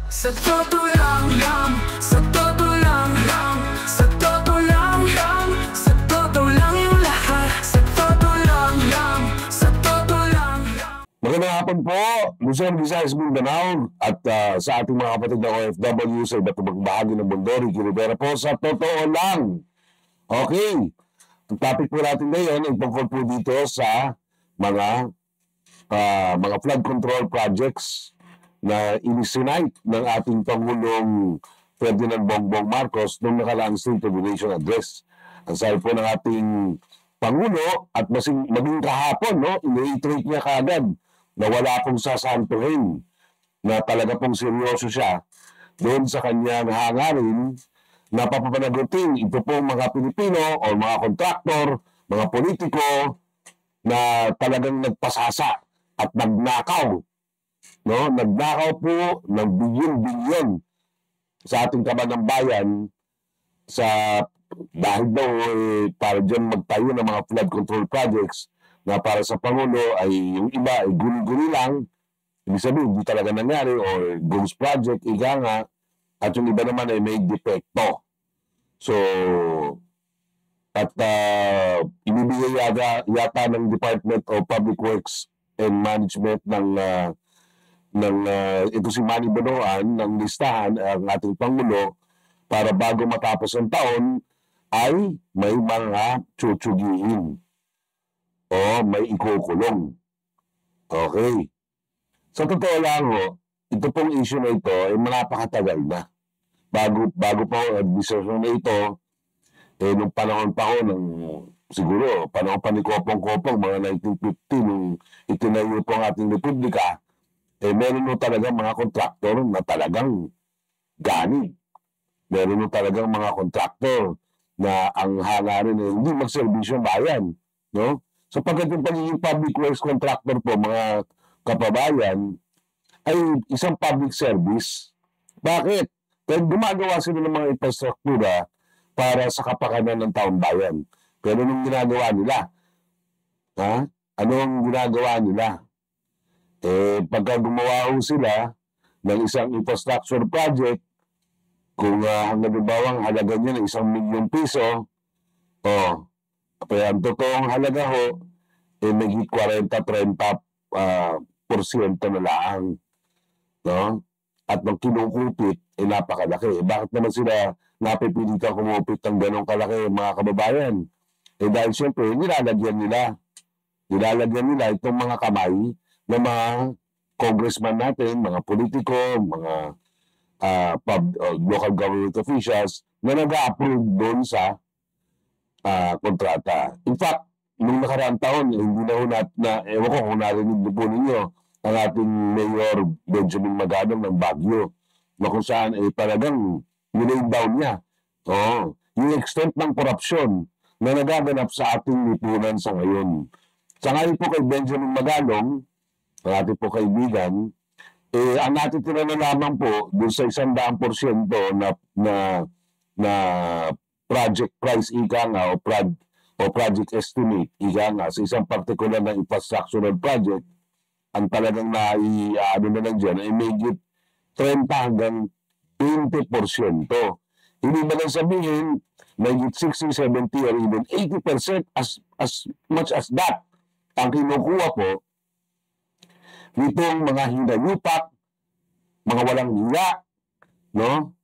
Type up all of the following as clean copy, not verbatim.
Sa totoo lang lang, sa totoo lang lang, sa totoo lang lang, sa totoo lang yung lahat. Sa totoo lang lang, sa totoo lang lang. Magandang hapon po, Luzon, Visayas, Mindanao at sa ating mga kapatid na OFW sa iba't ibang bahagi ng mundo. Ricky Rivera po sa totoo lang. Okay, ang topic po natin ngayon ay tungkol po dito sa mga flood control projects na inisinite ng ating Pangulong Ferdinand Bongbong Marcos noong nakalaang State of the Nation Address. Ang sabi po ng ating Pangulo at maging kahapon, no, in-reiterate niya kaagad na wala pong sasantuhin, na talaga pong seryoso siya doon sa kanyang hangarin na papapanagutin ito pong mga Pilipino o mga kontraktor, mga politiko na talagang nagpasasa at nagnakaw. No, nagnakaw po ng bilyon-bilyon sa ating kaban ng bayan dahil daw para dyan magtayo ng mga flood control projects na para sa Pangulo ay yung iba ay guni-guni lang, ibig sabihin hindi talaga nangyari or ghost project, ika nga, at yung iba naman ay may depekto. So, at ibibigay yata ng Department of Public Works and Management ito si Manny Bonoan ng listahan ang ating Pangulo para bago matapos ang taon ay may mga tsutsugihin o may ikukulong. Okay. Sa totoo lang ito pong issue na ito ay napakatagal na. Bago pa ang administrasyon na ito, nung panahon pa siguro, panahon pa ni Kopong-Kopong, mga 1950, nung itinayo po ang ating Republika, meron mo talagang mga kontraktor na talagang gani. Meron mo talagang mga kontraktor na ang hangarin ay hindi magserbisyo bayan. No? So pagkat yung pagiging public works contractor po, mga kapabayan, ay isang public service. Bakit? Dahil gumagawa sila ng mga infrastruktura para sa kapakanan ng taong bayan. Pero anong ginagawa nila? Anong ginagawa nila? Pagka gumawa sila ng isang infrastructure project, kung halimbawa ang halaga niya ng 1 milyon piso, kaya ang totoong halaga may 40-30% na lang. No? At nang kinukupit, napakalaki. Bakit naman sila napipilitan kumupit ng ganong kalaki, mga kababayan? Dahil siyempre, nilalagyan nila itong mga kamay ng mga congressman natin, mga politiko, mga local government officials na nag-a-approve doon sa kontrata. In fact, nung nakaraang taon, hindi na ewan ko kung narinig po ninyo ang ating Mayor Benjamin Magalong ng Baguio, na kung saan talagang nilay down niya yung extent ng korupsyon na nagaganap sa ating lipunan sa ngayon. Sa ngayon po kay Benjamin Magalong, ang ating po kaibigan, ang natitira na lamang po doon sa 100% na project price, ika nga, o project estimate, ika nga, sa isang particular na infrastructural project, ang talagang na lang dyan ay may 30 hanggang 20%. Hindi ba lang sabihin, may 60, 70, or even 80%, as much as that, ang kinukuha po nitong mga hinayupak, mga walang hiya, no?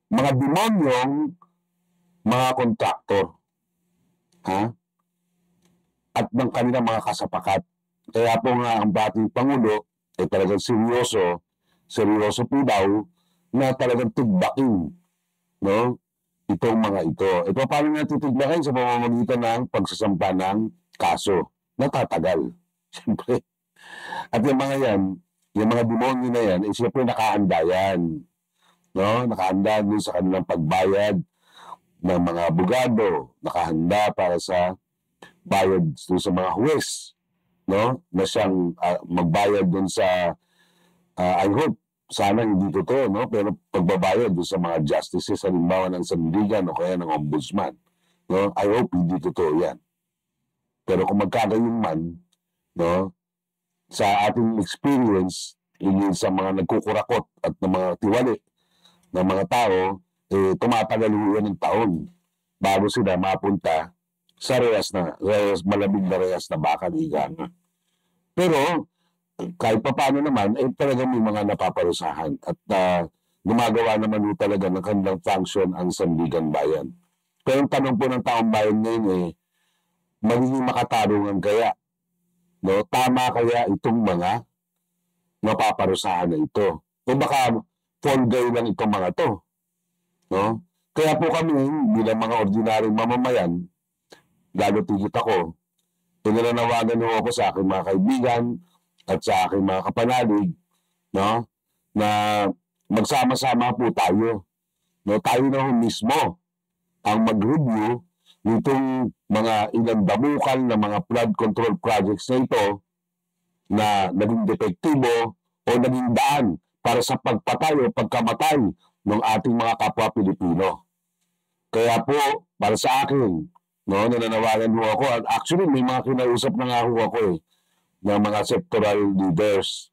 Mga demonyong mga kontraktor. At ng kanilang mga kasapakat. Kaya po nga ang ating Pangulo ay talagang seryoso po daw na talagang tugbakin, no? Itong mga ito. Paano natin tugbakin? Sa pamamagitan ng pagsasampa ng kaso. Natatagal. Siyempre. At yung mga demonyo na yan, siyempre nakahanda yan. No? Nakahanda din sa kanilang pagbayad ng mga abogado. Nakahanda para sa bayad sa mga huwes. No? Na siyang magbayad dun sa, I hope, sana hindi totoo, no? Pero pagbabayad dun sa mga justices, halimbawa ng sandigan o kaya ng ombudsman. No? I hope hindi totoo yan. Pero kung magkagayon man, no, sa ating experience, higit sa mga nagkukurakot at ng mga tiwali ng mga tao, tumatagal yan ng taon bago sila mapunta sa malamig na rehas na bakal, higa nga. Pero kahit papaano naman, talagang may mga napaparusahan at gumagawa naman po talaga ng kanilang function ang sandigan bayan. Pero ang tanong po ng taong bayan ngayon magiging makatarungan kaya? No? Tama kaya itong mga mapaparusahan na ito? O baka fall guy lang itong mga to? No? Kaya po kami bilang mga ordinaryong mamamayan, lalo tigit ako, pinananawagan niyo ako sa aking mga kaibigan at sa aking mga kapanalig, no? Na magsama-sama po tayo. No? Tayo na mismo ang mag-review nitong mga inandamukan na mga flood control projects na ito na naging depektibo o naging daan para sa pagpatay o pagkamatay ng ating mga kapwa Pilipino. Kaya po, para sa akin, no, nananawagan mo ako, at actually may mga kinausap na nga ako ng mga sectoral leaders.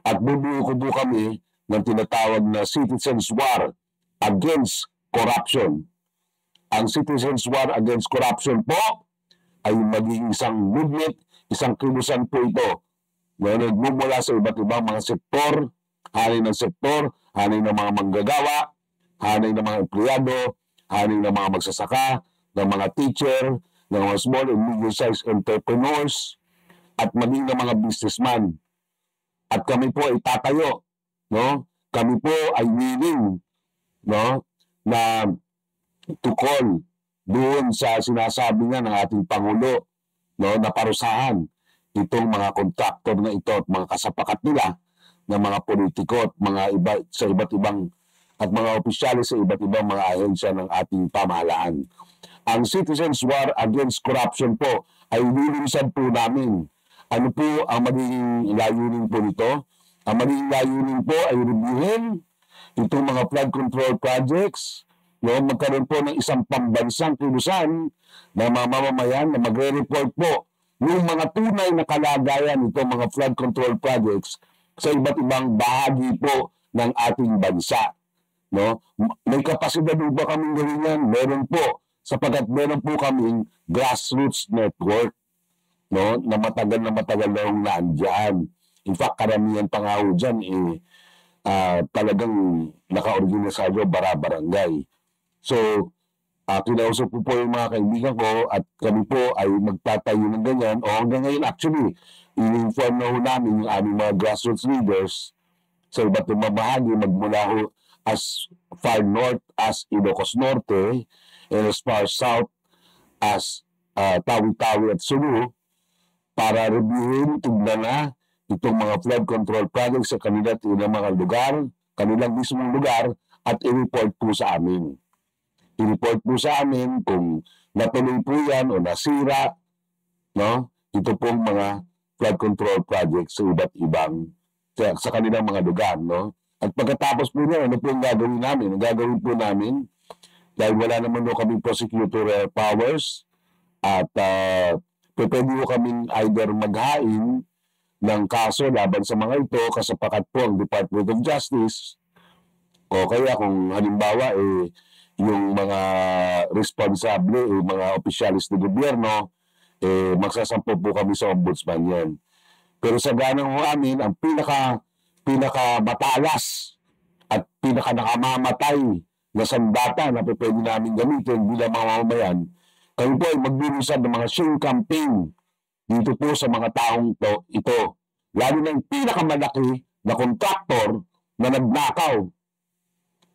At bubuo ko po kami ng tinatawag na Citizens War Against Corruption. Ang Citizens War Against Corruption po ay maging isang movement, isang kilusan po ito. Nagmumula sa iba't ibang mga sektor, hanay ng sektor, hanay ng mga manggagawa, hanay ng mga empleyado, hanay ng mga magsasaka, ng mga teacher, ng mga small and medium-sized entrepreneurs, at maging ng mga businessman. At kami po ay tatayo, no? Kami po ay willing, no, na tukol doon sa sinasabi nga ng ating Pangulo, no, na parusahan itong mga kontraktor na ito at mga kasapakat nila ng mga politiko at mga sa iba't ibang at mga opisyalis sa iba't ibang mga ahensya ng ating pamahalaan. Ang Citizens War Against Corruption po ay lulunsad po namin. Ano po ang magiging layunin po nito? Ang magiging layunin po ay reviewin itong mga flood control projects, no, magkaroon po ng isang pambansang kilusan na mamamayan na magre-report po yung mga tunay na kalagayan itong mga flood control projects sa iba't ibang bahagi po ng ating bansa. No? May kapasidad ba kaming gawin yan? Meron po, sapagkat meron po kaming grassroots network, no, na matagal na yung naandyan. In fact, karamihan pa nga ho dyan, talagang naka-organisasyo bara-barangay. So, kinausap po yung mga kaibigan ko at kami po ay magtatayo ng ganyan. O hanggang ngayon, actually, in-inform na ho namin yung aming mga grassroots leaders sa iba't ibang bahagi, magmula ho as far north as Ilocos Norte and as far south as Tawi-Tawi at Sulu, para reviewin, tignan na itong mga flood control projects sa kanilang mga lugar, kanilang mismong lugar, at i-report po sa amin. I-report po sa amin kung natuloy po yan o nasira, no? Ito pong mga flood control projects sa iba't ibang, sa kanilang mga lugar, no? At pagkatapos po niya, ano po yung gagawin namin? Ang gagawin po namin, dahil wala naman po kaming prosecutorial powers, at pwede po kaming either maghain ng kaso laban sa mga ito, kasapakat po ang Department of Justice, o kaya kung halimbawa, yung mga responsable, mga opisyalis ng gobyerno, magsasampo po kami sa ombudsman yan. Pero sa ganang amin, ang pinakamatalas at namamatay na sandata na pwede namin gamitin bilang mga mamamayan, kami po ay magbirusan ng mga shame campaign dito po sa mga taong ito. Lalo na yung pinakamalaki na kontraktor na nagnakaw.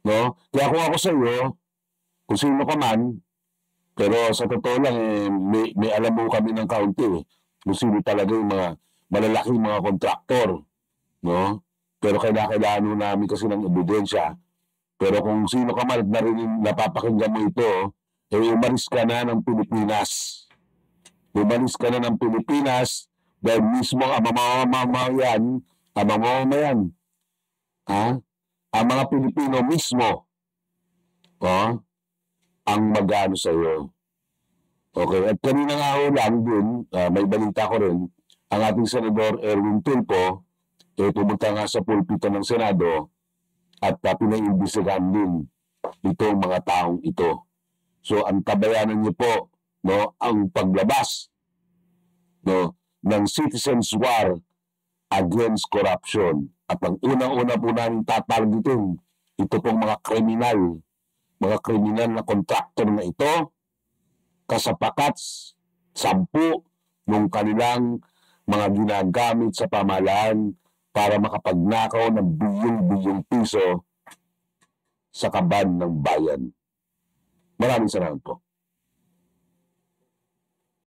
No? Kaya kung ako sa iyo, kung sino ka man, pero sa totoo lang, may alam mo kami ng kaunti. Kung sino talaga yung mga malalaking mga kontraktor. No? Pero kailangan namin kasi ng ebidensya. Pero kung sino ka man at napapakinggan mo ito, umalis ka na ng Pilipinas. Umalis ka na ng Pilipinas dahil mismo ang mamamayan, ang mga Pilipino mismo, ang mag-ano sa iyo. Okay, at kanina nga ho lang din, may balita ko rin, ang ating Senador Erwin Tulfo, pumunta nga sa pulpito ng Senado at pinaimbisigahan din itong mga taong ito. So ang tabayanan niyo po, no, ang paglabas, no, ng Citizens War against corruption. At ang unang-una po namin tatargetin, ito pong mga kriminal na kontraktor na ito, kasapakat 10 ng kanilang mga ginagamit sa pamahalaan para makapagnakaw ng bilyong-bilyong piso sa kaban ng bayan. Maraming salamat po.